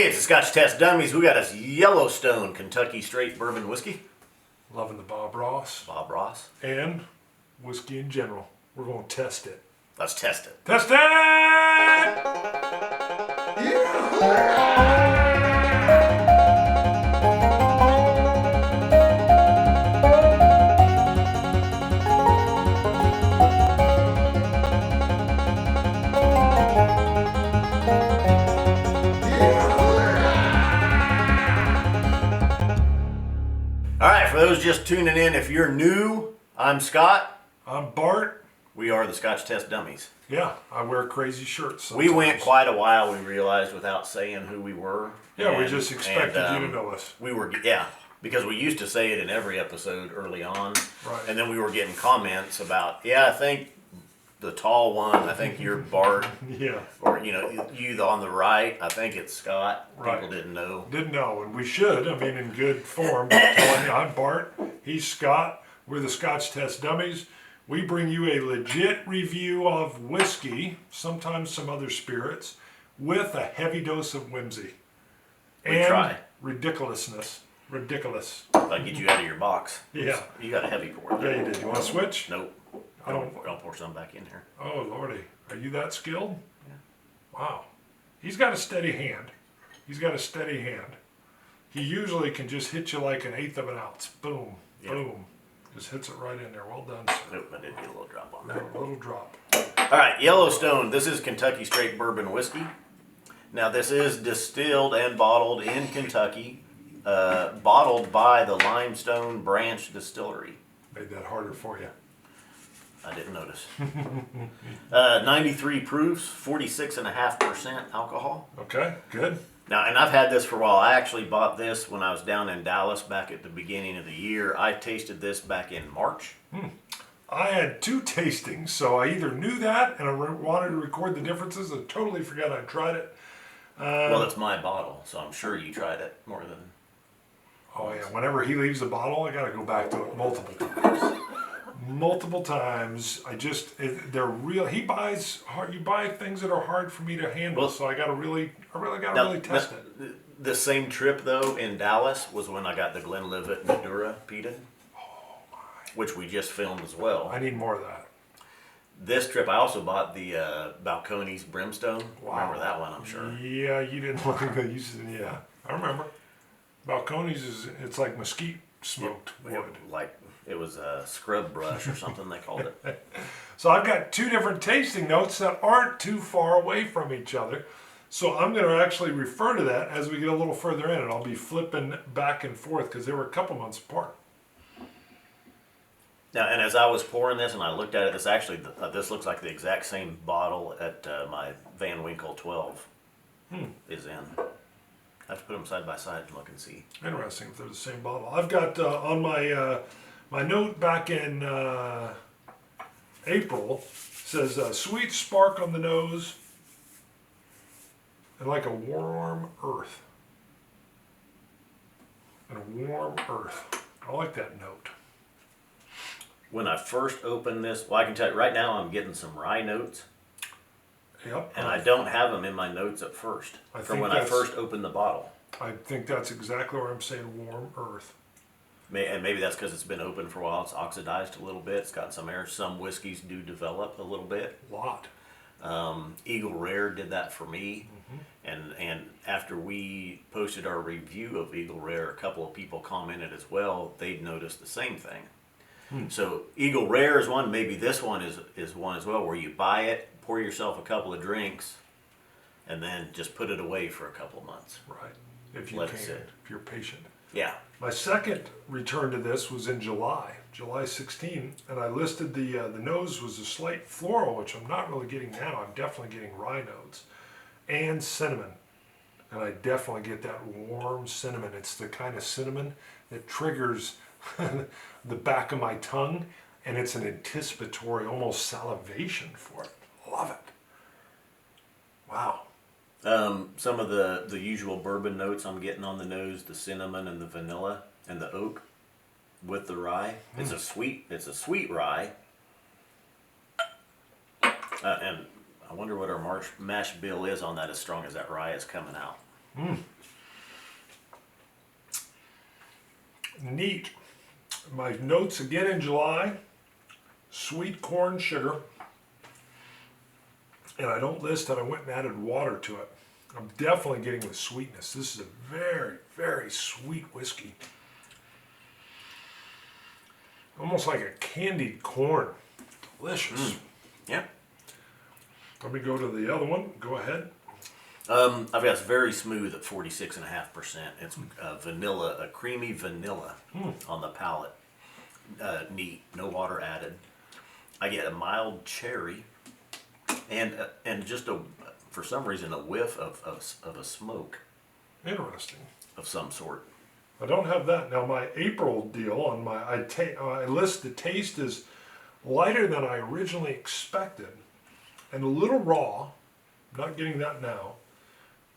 Hey, it's the Scotch Test Dummies. We got us Yellowstone Kentucky Straight Bourbon Whiskey. Loving the Bob Ross. Bob Ross. And whiskey in general. We're going to test it. Let's test it. Test it! Yeah! All right, for those just tuning in, if you're new, I'm Scott. I'm Bart. We are the Scotch Test Dummies. Yeah, I wear crazy shirts sometimes. We went quite a while, we realized, without saying who we were. Yeah, we just expected you to know us. We were, because we used to say it in every episode early on. Right. And then we were getting comments about, I think the tall one, I think you're Bart. Yeah. Or, you on the right, I think it's Scott. Right. People didn't know. Didn't know, and we should. I mean, in good form. I'm Bart. He's Scott. We're the Scotch Test Dummies. We bring you a legit review of whiskey, sometimes some other spirits, with a heavy dose of whimsy. We try. Ridiculousness. Ridiculous. If I get you out of your box. Yeah. You got a heavy pour there. Yeah, you did. You want to switch? Nope. I'll pour some back in here. Oh, Lordy. Are you that skilled? Yeah. Wow. He's got a steady hand. He's got a steady hand. He usually can just hit you like an eighth of an ounce. Boom. Yep. Boom. Just hits it right in there. Well done, sir. Nope, I did get a little drop on there. A little drop. All right, Yellowstone. This is Kentucky Straight Bourbon Whiskey. Now, this is distilled and bottled in Kentucky, bottled by the Limestone Branch Distillery. Made that harder for you. I didn't notice. 93 proofs, 46.5% alcohol. Okay, good. Now, and I've had this for a while. I actually bought this when I was down in Dallas back at the beginning of the year. I tasted this back in March. I had two tastings, so I either knew that and I wanted to record the differences and totally forgot I tried it. Well, it's my bottle, so I'm sure you tried it more than... Oh, yeah. Whenever he leaves the bottle, I got to go back to it multiple times. Multiple times. They're real. He buys hard. You buy things that are hard for me to handle, so I really got to really test it. The same trip though in Dallas was when I got the Glenlivet Madura peated, which we just filmed as well. I need more of that. This trip I also bought the Balcones Brimstone. Wow. Remember that one? I'm sure. Yeah, you didn't like that. You said, yeah, I remember. Balcones it's like mesquite smoked wood. Like it was a scrub brush or something they called it. So I've got two different tasting notes that aren't too far away from each other. So I'm going to actually refer to that as we get a little further in, and I'll be flipping back and forth because they were a couple months apart. Now, and as I was pouring this and I looked at it, this looks like the exact same bottle that my Van Winkle 12 is in. I have to put them side by side and look and see. Interesting if they're the same bottle. I've got on my my note back in April says sweet spark on the nose and like a warm earth. And a warm earth. I like that note. When I first opened this, well, I can tell you right now I'm getting some rye notes. Yep. And I don't have them in my notes at first from when I first opened the bottle. I think that's exactly where I'm saying warm earth. And maybe that's because it's been open for a while. It's oxidized a little bit. It's got some air. Some whiskeys do develop a little bit. A lot. Eagle Rare did that for me. And after we posted our review of Eagle Rare, a couple of people commented as well. They'd noticed the same thing. So Eagle Rare is one. Maybe this one is one as well, where you buy it, pour yourself a couple of drinks, and then just put it away for a couple of months. Right. If you Let it can, sit. if you're patient. Yeah. My second return to this was in July 16, and I listed the nose was a slight floral, which I'm not really getting now. I'm definitely getting rye notes, and cinnamon, and I definitely get that warm cinnamon. It's the kind of cinnamon that triggers the back of my tongue, and it's an anticipatory, almost salivation for it. Love it. Wow. Some of the usual bourbon notes I'm getting on the nose, the cinnamon and the vanilla and the oak with the rye. It's a sweet rye. And I wonder what our mash bill is on that, as strong as that rye is coming out. Neat. My notes again in July, sweet corn sugar. And I don't list that I went and added water to it. I'm definitely getting the sweetness. This is a very, very sweet whiskey. Almost like a candied corn. Delicious. Yeah. Let me go to the other one. Go ahead. I've got it's very smooth at 46.5%. It's vanilla, a creamy vanilla on the palate. Neat, no water added. I get a mild cherry, and just for some reason a whiff of a smoke Interesting. of some sort. I don't have that. Now my April deal on my, I list the taste is lighter than I originally expected and a little raw. Not getting that now.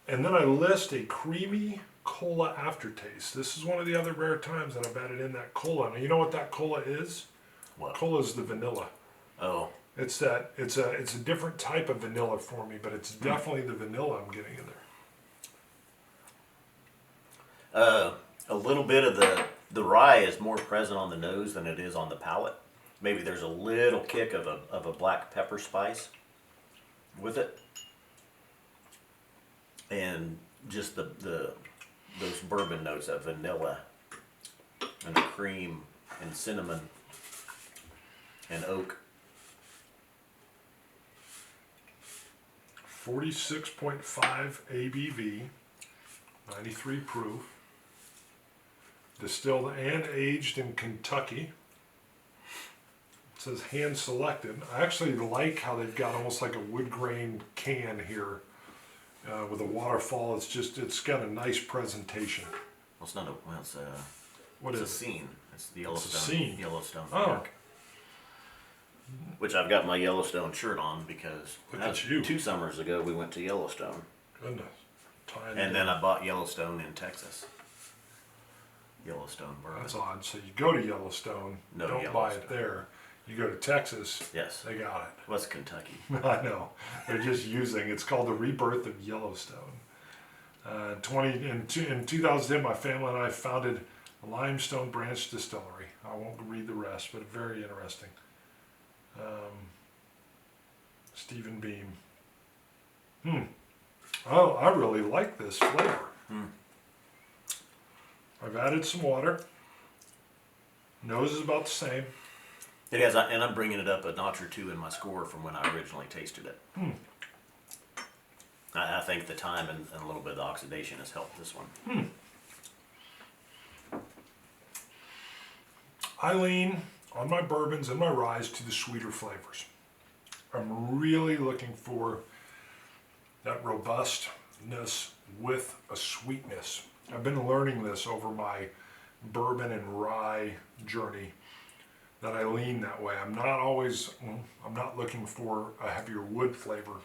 And then I list a creamy cola aftertaste. This is one of the other rare times that I've added in that cola. Now you know what that cola is? What? Cola is the vanilla. Oh. It's a different type of vanilla for me, but it's definitely the vanilla I'm getting in there. A little bit of the rye is more present on the nose than it is on the palate. Maybe there's a little kick of a black pepper spice with it, and just those bourbon notes, that vanilla and the cream and cinnamon and oak. 46.5 ABV, 93 proof. Distilled and aged in Kentucky. It says hand selected. I actually like how they've got almost like a wood grain can here with a waterfall. It's got a nice presentation. Well, it's not a, well, it's a, What it's is a it? scene. It's the Yellowstone. scene. Yellowstone Oh. Park. Which I've got my Yellowstone shirt on because Look at you. 2 summers ago we went to Yellowstone. Goodness. Tying And it then in. I bought Yellowstone in Texas. Yellowstone bourbon. That's odd. So you go to Yellowstone, No, don't buy it Yellowstone. there. You go to Texas, Yes. they got What's Kentucky? it. I know. They're just using. It's called the Rebirth of Yellowstone. In 2010, my family and I founded a Limestone Branch Distillery. I won't read the rest, but very interesting. Stephen Beam. Oh, I really like this flavor. I've added some water. Nose is about the same. It has, and I'm bringing it up a notch or 2 in my score from when I originally tasted it. I think the time and a little bit of the oxidation has helped this one. I lean on my bourbons and my ryes to the sweeter flavors. I'm really looking for that robustness with a sweetness. I've been learning this over my bourbon and rye journey, that I lean that way. I'm not looking for a heavier wood flavor.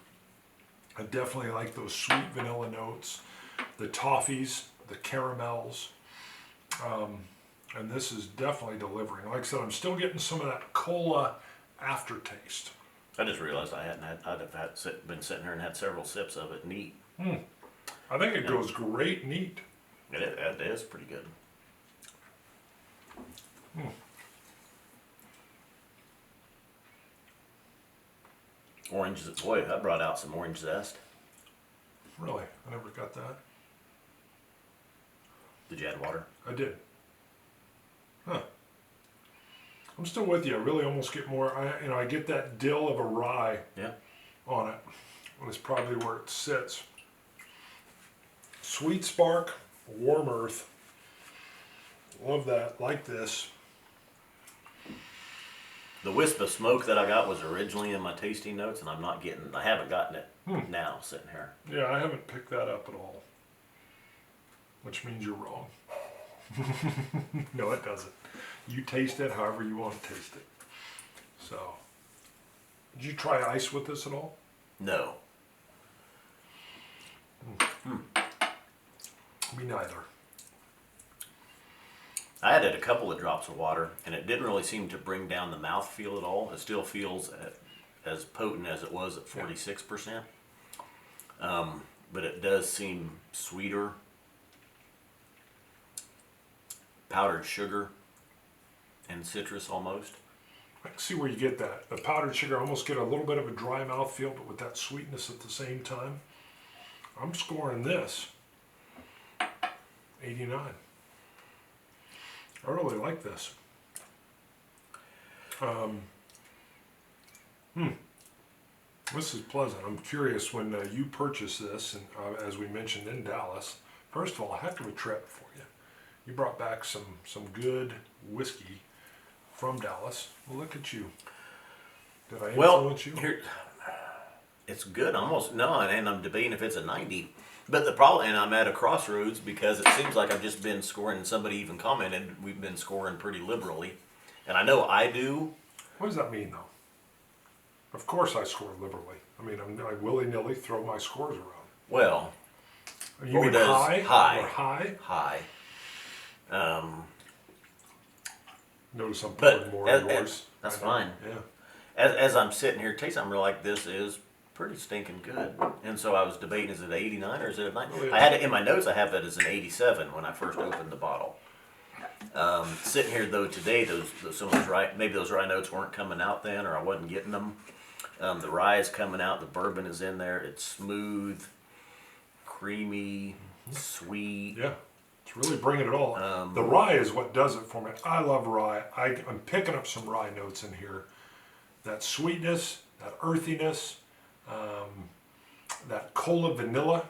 I definitely like those sweet vanilla notes, the toffees, the caramels, and this is definitely delivering. Like I said, I'm still getting some of that cola aftertaste. I just realized I'd have been sitting here and had several sips of it neat. I think it goes great neat. It is pretty good. Orange, boy, I brought out some orange zest. Really, I never got that. Did you add water? I did. Huh. I'm still with you. I really almost get more. I get that dill of a rye Yeah. on it. And it's probably where it sits. Sweet spark, warm earth. Love that. Like this. The wisp of smoke that I got was originally in my tasting notes, and I haven't gotten it now sitting here. Yeah, I haven't picked that up at all. Which means you're wrong. No, it doesn't. You taste it however you want to taste it. So, did you try ice with this at all? No. Me neither. I added a couple of drops of water, and it didn't really seem to bring down the mouthfeel at all. It still feels as potent as it was at 46%. but it does seem sweeter. Powdered sugar and citrus almost. I can see where you get that. The powdered sugar, I almost get a little bit of a dry mouthfeel, but with that sweetness at the same time. I'm scoring this 89. I really like this. This is pleasant. I'm curious when you purchased this, and as we mentioned in Dallas, first of all, a heck of a trip for you. You brought back some good whiskey from Dallas. Well, look at you. Did I influence you? Here, it's good. Almost no, and I'm debating if it's a 90. But the problem, and I'm at a crossroads because it seems like I've just been scoring. Somebody even commented we've been scoring pretty liberally, and I know I do. What does that mean, though? Of course, I score liberally. I mean, I willy-nilly throw my scores around. Well, You mean high? High. Or high? High. Notice I'm But putting more in yours. that's I know. fine. Yeah. As I'm sitting here tasting, I'm like, this is pretty stinking good. And so I was debating, is it 89 or is it a 90? Oh, yeah. I had it in my notes. I have it as an 87 when I first opened the bottle. Sitting here though today, some of those rye, maybe those rye notes weren't coming out then, or I wasn't getting them. The rye is coming out. The bourbon is in there. It's smooth, creamy, sweet. Yeah. It's really bringing it all. The rye is what does it for me. I love rye. I'm picking up some rye notes in here. That sweetness, that earthiness, that cola vanilla.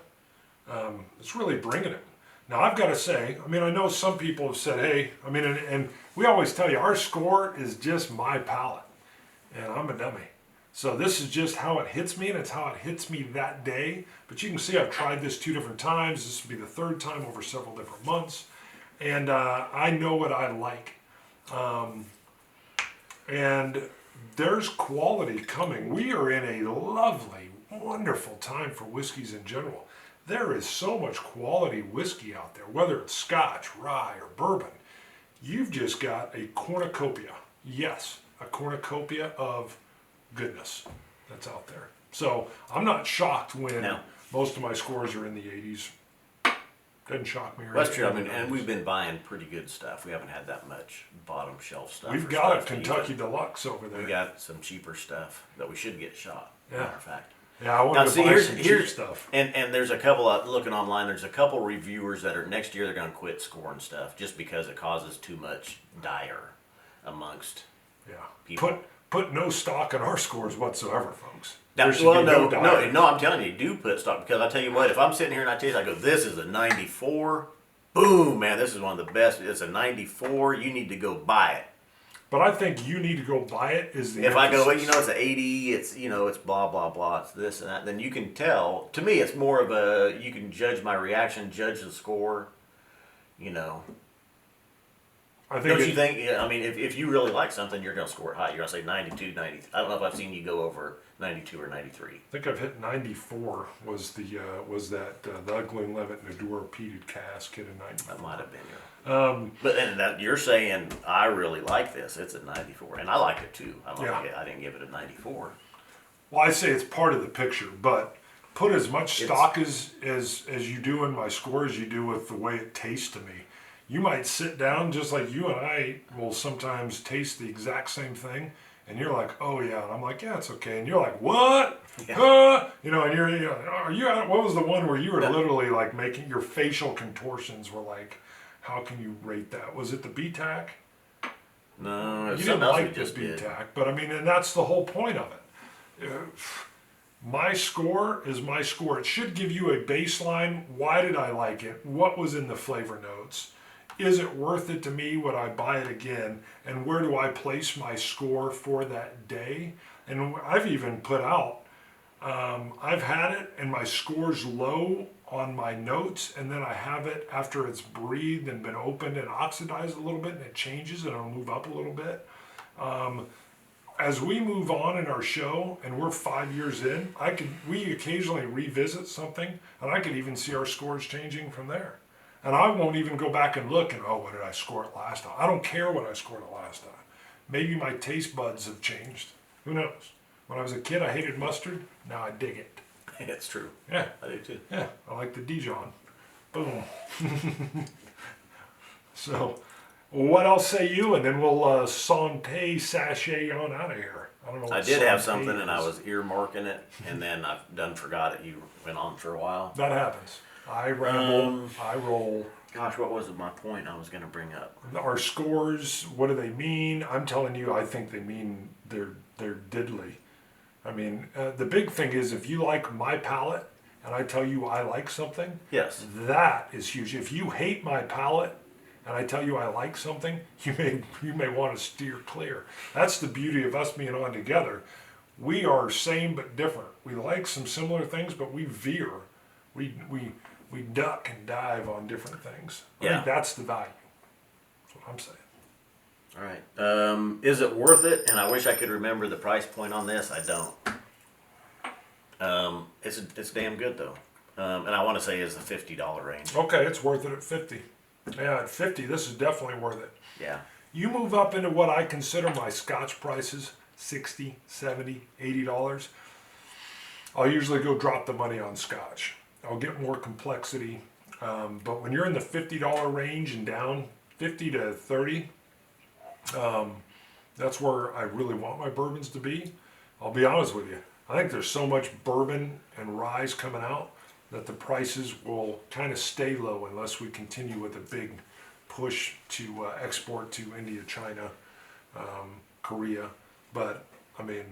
It's really bringing it. Now, I've got to say, I mean, I know some people have said, hey, I mean, and we always tell you, our score is just my palate. And I'm a dummy. So this is just how it hits me, and it's how it hits me that day. But you can see I've tried this 2 different times. This will be the 3rd time over several different months. And I know what I like. And there's quality coming. We are in a lovely, wonderful time for whiskeys in general. There is so much quality whiskey out there, whether it's Scotch, rye, or bourbon. You've just got a cornucopia. Yes, a cornucopia of goodness that's out there. So I'm not shocked when most of my scores are in the 80s. Doesn't shock me. Well, that's true. I mean, and we've been buying pretty good stuff. We haven't had that much bottom shelf stuff. We've got a Kentucky Deluxe over there. We got some cheaper stuff that we should get shot. Yeah. Matter of fact. Yeah, I want to buy some cheap stuff. And there's a couple looking online. There's a couple reviewers that are next year they're going to quit scoring stuff just because it causes too much dire amongst people. Put no stock in our scores whatsoever, folks. Now, well, no, I'm telling you, do put stock because I tell you what, if I'm sitting here and I taste, I go, this is a 94. Boom, man, this is one of the best. It's a 94. You need to go buy it. But I think you need to go buy it. Is the if I go, well, it's an 80. It's it's blah blah blah. It's this and that. Then you can tell. To me, it's more of a you can judge my reaction, judge the score. I think. Don't you think? Yeah, I mean, if you really like something, you're going to score it high. You're going to say 92, 90. I don't know if I've seen you go over 92 or 93. I think I've hit 94. Was that the Glenlivet Nador peated cask hit a 94? That might have been but then that you're saying I really like this. It's a 94, and I like it too. I didn't give it a 94. Well, I say it's part of the picture, but put as much stock as you do in my score as you do with the way it tastes to me. You might sit down just like you and I will sometimes taste the exact same thing, and you're like, oh yeah, and I'm like, yeah, it's okay, and you're like, what? Yeah. And are you? What was the one where you were literally like making your facial contortions were like? How can you rate that? Was it the BTAC? No, you didn't like the BTAC, but I mean, and that's the whole point of it. My score is my score. It should give you a baseline. Why did I like it? What was in the flavor notes? Is it worth it to me? Would I buy it again? And where do I place my score for that day? And I've even put out, I've had it and my score's low on my notes, and then I have it after it's breathed and been opened and oxidized a little bit, and it changes and it'll move up a little bit. As we move on in our show, and we're 5 years in, we occasionally revisit something, and I could even see our scores changing from there. And I won't even go back and look and, what did I score it last time? I don't care what I scored it last time. Maybe my taste buds have changed. Who knows? When I was a kid, I hated mustard. Now I dig it. It's true. Yeah, I do too. yeah. I like the Dijon. Boom. So, what else say you? And then we'll sachet on out of here. I don't know. I What did have saute something, and I is. was earmarking it, and then I've done forgot it. You went on for a while. That happens. I ramble. I roll. Gosh, what was my point I was going to bring up? Our scores. What do they mean? I'm telling you, I think they mean they're diddly. I mean, the big thing is if you like my palate, and I tell you I like something. Yes. That is huge. If you hate my palate, and I tell you I like something, you may want to steer clear. That's the beauty of us being on together. We are same but different. We like some similar things, but we veer. We duck and dive on different things. I think that's the value. That's what I'm saying. All right. Is it worth it? And I wish I could remember the price point on this. I don't. It's damn good though. And I want to say is the $50 range. Okay, it's worth it at 50. Yeah, at 50, this is definitely worth it. Yeah. You move up into what I consider my Scotch prices, $60, $70, $80. I'll usually go drop the money on Scotch. I'll get more complexity. But when you're in the $50 range and down, 50 to 30, that's where I really want my bourbons to be. I'll be honest with you. I think there's so much bourbon and rye coming out that the prices will kind of stay low unless we continue with a big push to export to India, China, Korea. But, I mean,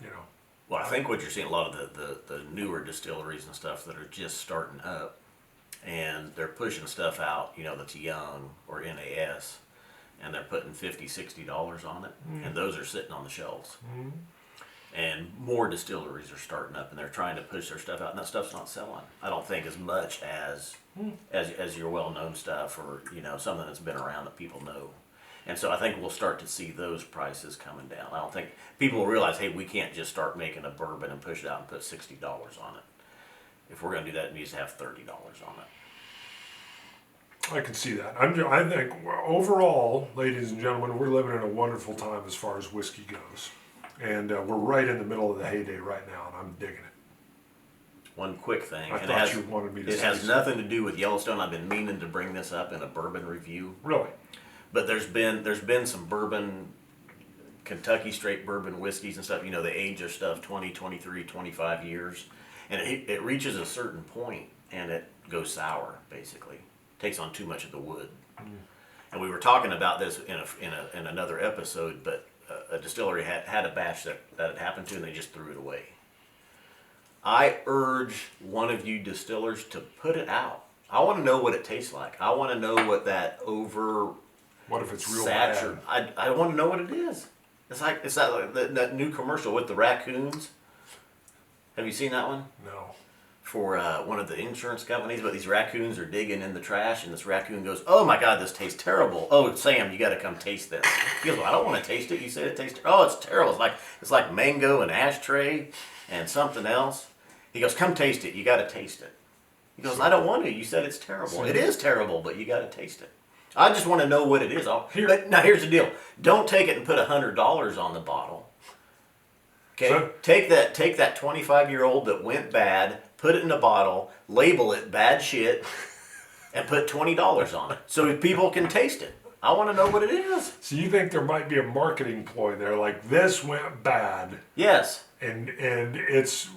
you know. Well, I think what you're seeing, a lot of the newer distilleries and stuff that are just starting up, and they're pushing stuff out, that's young or NAS, and they're putting $50, $60 on it, and those are sitting on the shelves. Mm-hmm. And more distilleries are starting up, and they're trying to push their stuff out, and that stuff's not selling. I don't think as much as your well-known stuff, or something that's been around that people know. And so I think we'll start to see those prices coming down. I don't think people will realize, hey, we can't just start making a bourbon and push it out and put $60 on it. If we're going to do that, it needs to have $30 on it. I can see that. I think overall, ladies and gentlemen, we're living in a wonderful time as far as whiskey goes. And we're right in the middle of the heyday right now, and I'm digging it. One quick thing. I thought you wanted me to say it has something. nothing to do with Yellowstone. I've been meaning to bring this up in a bourbon review. Really? But there's been some bourbon, Kentucky Straight bourbon whiskeys and stuff. They age their stuff 20, 23, 25 years. And it reaches a certain point, and it goes sour, basically. Takes on too much of the wood. And we were talking about this in another episode, but a distillery had a batch that had happened to, and they just threw it away. I urge one of you distillers to put it out. I want to know what it tastes like. I want to know what that What if it's real saturated. bad? I want to know what it is. It's like that new commercial with the raccoons. Have you seen that one? No. For one of the insurance companies, but these raccoons are digging in the trash, and this raccoon goes, "Oh my God, this tastes terrible. Oh, Sam, you got to come taste this." He goes, "Well, I don't want to taste it. You said it tastes. Oh, it's terrible. It's like mango and ashtray and something else." He goes, "Come taste it. You got to taste it." He goes, "I don't want to. You said it's terrible. It is terrible, but you got to taste it." I just want to know what it is. But now here's the deal: don't take it and put $100 on the bottle. Okay, So, take that 25-year-old that went bad, put it in a bottle, label it bad shit, and put $20 on it so people can taste it. I want to know what it is. So you think there might be a marketing ploy there, like this went bad, Yes. and it's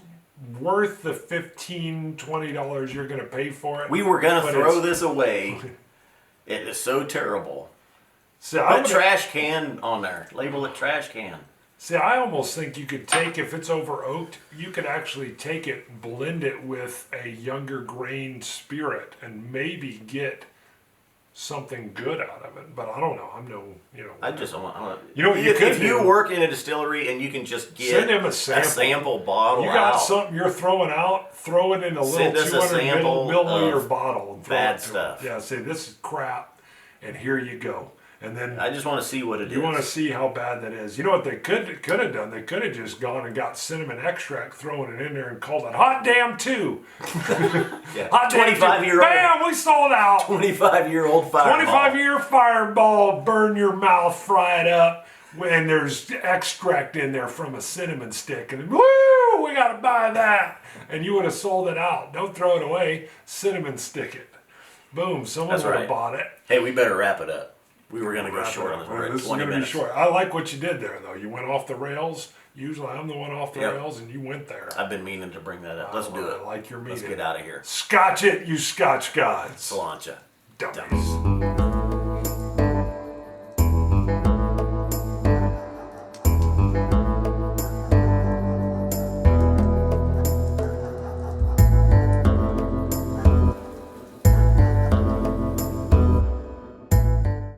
worth the $15, $20 you're going to pay for it? We were going to but throw it's- this away. It is so terrible. So Put trash can on there. Label it trash can. See, I almost think you could take, if it's over oaked, you could actually take it and blend it with a younger grain spirit and maybe get something good out of it. But I don't know. I'm no, I just don't want. You know what you could if you do? work in a distillery and you can just get Send him a sample. bottle You got out. something you're throwing out, throw it in a Send little us a 200 sample milliliter of bottle and throw bad it to stuff. them. Yeah, say this is crap, and here you go. And then I just want to see what it is. you want to see how bad that is. You know what they could have done? They could have just gone and got cinnamon extract, thrown it in there, and called it Hot Damn 2. Yeah. Hot Damn 25-year-old. Bam! We sold out. 25-year-old fireball. 25-year fireball, burn your mouth, fry it up, and there's extract in there from a cinnamon stick, and woo, we gotta buy that. and you would have sold it out. Don't throw it away. Cinnamon stick it. Boom. Someone That's would have right. bought it. Hey, we better wrap it up. We were going to go Wrap short it on up. this. We're at This is 20 gonna minutes. be short. I like what you did there, though. You went off the rails. Usually I'm the one off the Yep. rails, and you went there. I've been meaning to bring that up. Let's do it. I like your meeting. Let's get out of here. Scotch it, you Scotch gods. Cilantro. Dummies.